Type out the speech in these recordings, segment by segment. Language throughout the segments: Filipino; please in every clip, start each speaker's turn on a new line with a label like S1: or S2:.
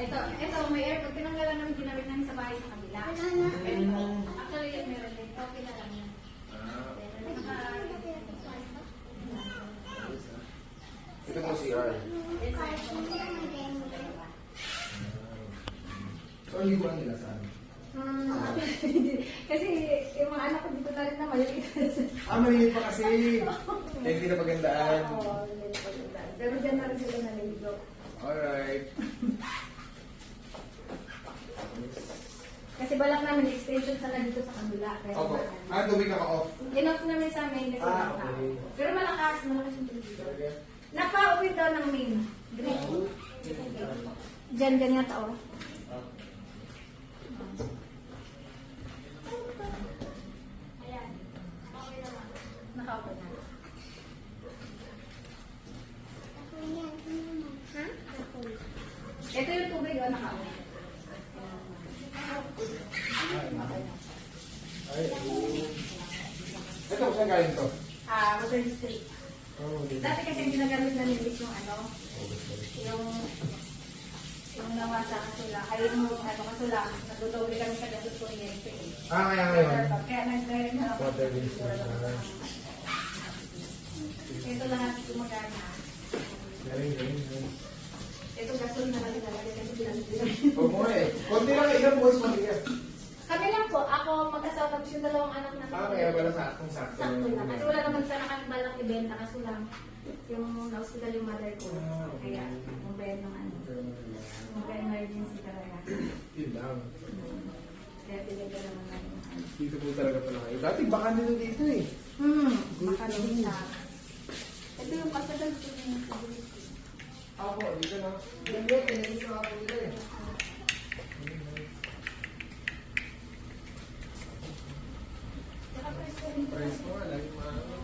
S1: Ito, may aircon. Pinanggalan namin, ginamit namin sa bahay sa kabila. Actually, meron din. Okay na lang yan.
S2: Ito po si R. So, ang liguan nila saan?
S1: Kasi yung mga anak ko dito na rin na maliit.
S2: Maliit pa kasi. Hindi na pagandaan.
S1: Oo, maliit pa rin. Pero dyan na rin sila naliligo.
S2: Alright.
S1: Kasi balak namin extension sana dito sa kabila.
S2: Opo. Tubig na ka-off.
S1: Enough namin sa amin kasi malakas.
S2: Okay.
S1: Pero malakas yung tubig dito. Napa-uwi daw ng main. Green. Diyan yata oh. Ayan. Okay naman. Nakaupo na. Ha? Ito yung tubig o nakaupo.
S2: Ito, saan galing to?
S1: Water Street. Dati kasi ginagamit na nilis yung yung nawasa kasula. Kaya yung kasula, nagdodoble kami sa gastos kuryente.
S2: Kaya ngayon.
S1: Kaya nag-direct na ako.
S2: Water business.
S1: Ito lahat gumagana. Ito gasol na lang ilalagay kasi pinag-direct.
S2: Huwag mo eh. Kunti lang ilang boys maliit.
S1: Kami lang po, ako mag-asawa tapos yung dalawang anak na
S2: Kaya pala sakto.
S1: sakto lang. Kasi wala naman sana kami balang ibenta kasi lang yung na-hospital yung mother ko. Kaya, mabaya ng emergency talaga.
S2: Yun lang.
S1: Kaya binigyan naman namin.
S2: Dito po talaga pala kayo. Dati baka nila dito eh.
S1: Makalimit na. Ito yung pasadal ko yung
S2: Ako, dito na. Yan yun, pinalis na ako nila eh. Press mo, lagi maano.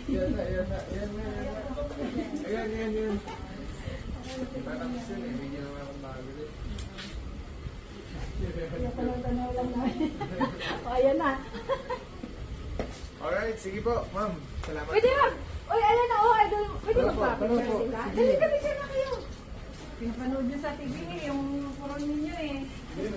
S2: Yan na. Ayan. Parang gusto eh, bigyan naman akong bago eh.
S1: Tanaw lang namin. O, ayan na.
S2: Alright, sige po, ma'am. Salamat.
S1: Pwede ba? Uy, ayan na, idol. Pwede
S2: Ano po?
S1: magpapicture
S2: Ano po?
S1: sila? Dali kami siya na kayo. Pinapanood nyo sa TV yung puro ninyo eh.
S2: Yun,